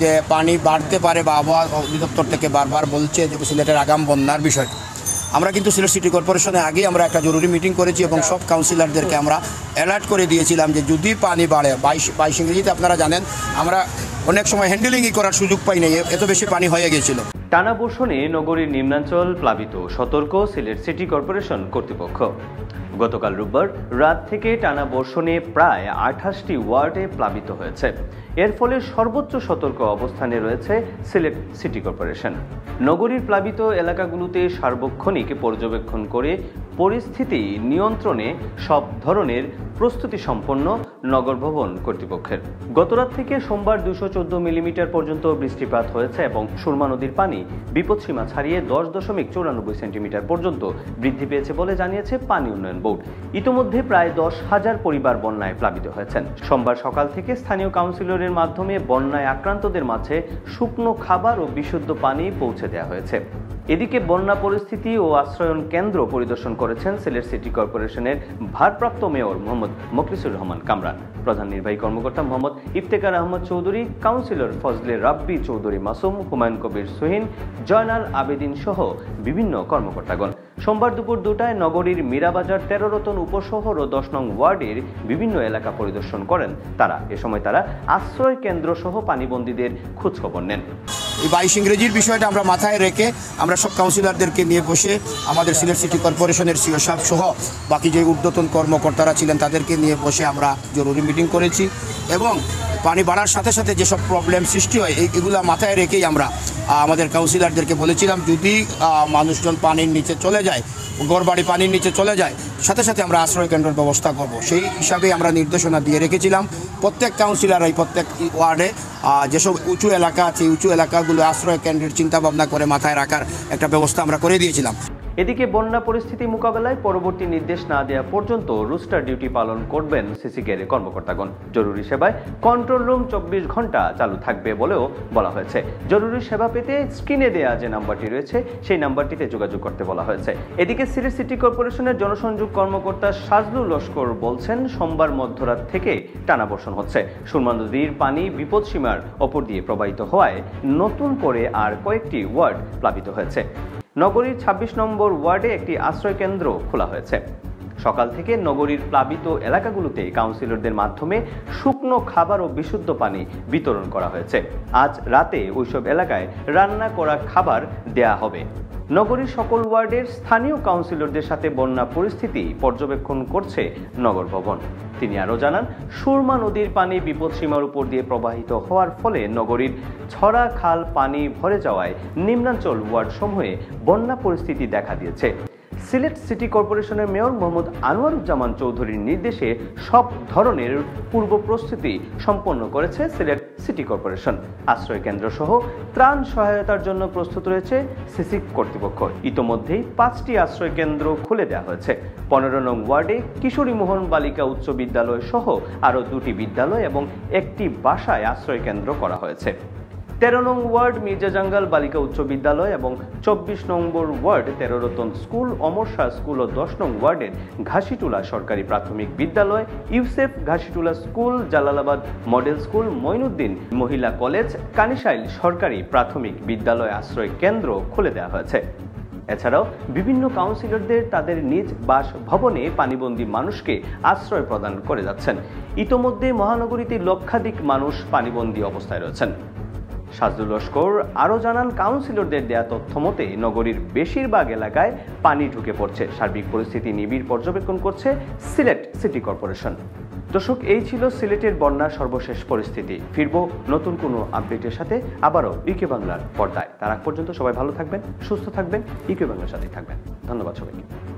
যে পানি বাড়তে পারে বা আবহাওয়া অধিদপ্তর থেকে বারবার বলছে যে সিলেটের আগাম বন্যার বিষয়। আমরা কিন্তু সিলেট সিটি কর্পোরেশনে আগেই আমরা একটা জরুরি মিটিং করেছি এবং সব কাউন্সিলরদেরকে আমরা অ্যালার্ট করে দিয়েছিলাম যে যদি পানি বাড়ে 22 ইংরেজিতে আপনারা জানেন আমরা অনেক সময় হ্যান্ডেলিংই করার সুযোগ পাই নাই, এত বেশি পানি হয়ে গিয়েছিল। টানা বর্ষণে নগরীর নিম্নাঞ্চল প্লাবিত, সতর্ক সিলেট সিটি কর্পোরেশন কর্তৃপক্ষ। গতকাল রোববার রাত থেকে টানা বর্ষণে প্রায় 28টি ওয়ার্ডে প্লাবিত হয়েছে। এর ফলে সর্বোচ্চ সতর্ক অবস্থানে রয়েছে সিলেট সিটি কর্পোরেশন। নগরীর প্লাবিত এলাকাগুলোতে সার্বক্ষণিক পর্যবেক্ষণ করে পরিস্থিতি নিয়ন্ত্রণে সব ধরনের প্রস্তুতি সম্পন্ন নগর ভবন কর্তৃপক্ষের। গতরাত থেকে সোমবার 214 মিলিমিটার পর্যন্ত বৃষ্টিপাত হয়েছে এবং সুরমা নদীর পানি বিপদসীমা ছাড়িয়ে 10.94 সেন্টিমিটার পর্যন্ত বৃদ্ধি পেয়েছে বলে জানিয়েছে পানি উন্নয়ন বোর্ড। ইতোমধ্যে প্রায় 10,000 পরিবার বন্যায় প্লাবিত হয়েছেন। সোমবার সকাল থেকে স্থানীয় কাউন্সিলরের মাধ্যমে বন্যায় আক্রান্তদের মাঝে শুকনো খাবার ও বিশুদ্ধ পানি পৌঁছে দেওয়া হয়েছে। এদিকে বন্যা পরিস্থিতি ও আশ্রয়ন কেন্দ্র পরিদর্শন করেছেন সিলেট সিটি কর্পোরেশনের ভারপ্রাপ্ত মেয়র মোহাম্মদ মোখলিসুর রহমান কামরান, প্রধান নির্বাহী কর্মকর্তা মোহাম্মদ ইফতেখার আহমদ চৌধুরী, কাউন্সিলর ফজলে রাব্বি চৌধুরী মাসুম, হুমায়ুন কবির সোহিন, জয়নাল আবেদিন সহ বিভিন্ন কর্মকর্তাগণ। সোমবার দুপুর 2টায় নগরীর মীরাবাজার, 13 রতন উপশহর ও 10 নং ওয়ার্ডের বিভিন্ন এলাকা পরিদর্শন করেন তারা। এ সময় তারা আশ্রয় কেন্দ্র সহ পানিবন্দীদের খোঁজখবর নেন। এই 22 ইংরেজির বিষয়টা আমরা মাথায় রেখে আমরা সব কাউন্সিলরদেরকে নিয়ে বসে আমাদের সিলেট সিটি কর্পোরেশনের সিও সাহেব সহ বাকি যে ঊর্ধ্বতন কর্মকর্তারা ছিলেন তাদেরকে নিয়ে বসে আমরা জরুরি মিটিং করেছি এবং পানি বাড়ার সাথে সাথে যেসব প্রবলেম সৃষ্টি হয় এইগুলো মাথায় রেখেই আমরা আমাদের কাউন্সিলরদেরকে বলেছিলাম যদি মানুষজন পানির নিচে চলে যায়, ঘরবাড়ি পানির নিচে চলে যায়, সাথে সাথে আমরা আশ্রয় কেন্দ্রের ব্যবস্থা করব। সেই হিসাবে আমরা নির্দেশনা দিয়ে রেখেছিলাম প্রত্যেক কাউন্সিলরই প্রত্যেক ওয়ার্ডে যেসব উঁচু এলাকা আছে উঁচু এলাকাগুলো আশ্রয় কেন্দ্রের চিন্তাভাবনা করে মাথায় রাখার একটা ব্যবস্থা আমরা করে দিয়েছিলাম। এদিকে বন্যা পরিস্থিতি মোকাবেলায় পরবর্তী নির্দেশ না দেওয়া পর্যন্ত রুস্টার ডিউটি পালন করবেন সিসি কেয়ারের কর্মকর্তাগণ। জরুরি সেবায় কন্ট্রোল রুম 24 ঘন্টা চালু থাকবে বলেও বলা হয়েছে। জরুরি সেবা পেতে স্ক্রিনে দেয়া যে নাম্বারটি রয়েছে সেই নাম্বারটিতে যোগাযোগ করতে বলা হয়েছে। এদিকে সিলেট সিটি কর্পোরেশনের জনসংযোগ কর্মকর্তা সাজলুল লস্কর বলছেন সোমবার মধ্যরাত থেকে টানা বর্ষণ হচ্ছে। সুরমা নদীর পানি বিপদসীমার ওপর দিয়ে প্রবাহিত হওয়ায় নতুন করে আর কয়েকটি ওয়ার্ড প্লাবিত হয়েছে। নগরীর 26 নম্বর ওয়ার্ডে একটি আশ্রয় কেন্দ্র খোলা হয়েছে। সকাল থেকে নগরীর প্লাবিত এলাকাগুলোতে কাউন্সিলরদের মাধ্যমে শুকনো খাবার ও বিশুদ্ধ পানি বিতরণ করা হয়েছে। আজ রাতে ওইসব এলাকায় রান্না করা খাবার দেয়া হবে। নগরীর সকল ওয়ার্ডের স্থানীয় কাউন্সিলরদের সাথে বন্যা পরিস্থিতি পর্যবেক্ষণ করছে নগর ভবন। তিনি আরও জানান, সুরমা নদীর পানি বিপদসীমার উপর দিয়ে প্রবাহিত হওয়ার ফলে নগরীর ছড়া খাল পানি ভরে যাওয়ায় নিম্নাঞ্চল ওয়ার্ডসমূহে বন্যা পরিস্থিতি দেখা দিয়েছে। সিলেট সিটি কর্পোরেশনের মেয়র মোহাম্মদ আনোয়ারুজ্জামান চৌধুরীর নির্দেশে সব ধরনের পূর্ব প্রস্তুতি সম্পন্ন করেছে সিলেট সিটি কর্পোরেশন। আশ্রয় কেন্দ্র সহ ত্রাণ সহায়তার জন্য প্রস্তুত রয়েছে সিসি কর্তৃপক্ষ। ইতোমধ্যেই 5টি আশ্রয় কেন্দ্র খুলে দেওয়া হয়েছে। 15 নং ওয়ার্ডে কিশোরী মোহন বালিকা উচ্চ বিদ্যালয় সহ আরও 2টি বিদ্যালয় এবং একটি বাসায় আশ্রয় কেন্দ্র করা হয়েছে। 13 নং ওয়ার্ড মির্জা জাঙ্গাল বালিকা উচ্চ বিদ্যালয় এবং 24 নম্বর ward 13 Ratan school, Amar Shah school ও 10 নং ওয়ার্ডের ঘাসিটুলা সরকারি প্রাথমিক বিদ্যালয়, Yusuf Ghasitula school, Jalalabad model school, Moinuddin মহিলা কলেজ, কানিশাইল সরকারি প্রাথমিক বিদ্যালয় আশ্রয় কেন্দ্র খুলে দেওয়া হয়েছে। এছাড়াও বিভিন্ন কাউন্সিলরদের তাদের নিজ বাসভবনে পানিবন্দী মানুষকে আশ্রয় প্রদান করে যাচ্ছেন। ইতোমধ্যে মহানগরীতে লক্ষাধিক মানুষ পানিবন্দী অবস্থায় রয়েছেন। সাজলুল লস্কর আরও জানান, কাউন্সিলরদের দেয়া তথ্য মতে নগরীর বেশিরভাগ এলাকায় পানি ঢুকে পড়ছে। সার্বিক পরিস্থিতি নিবিড় পর্যবেক্ষণ করছে সিলেট সিটি কর্পোরেশন। দর্শক, এই ছিল সিলেটের বন্যার সর্বশেষ পরিস্থিতি। ফিরব নতুন কোনো আপডেটের সাথে আবারও ইউকে বাংলার পর্দায়। তার আগ পর্যন্ত সবাই ভালো থাকবেন, সুস্থ থাকবেন, ইউকে বাংলার সাথেই থাকবেন। ধন্যবাদ সবাইকে।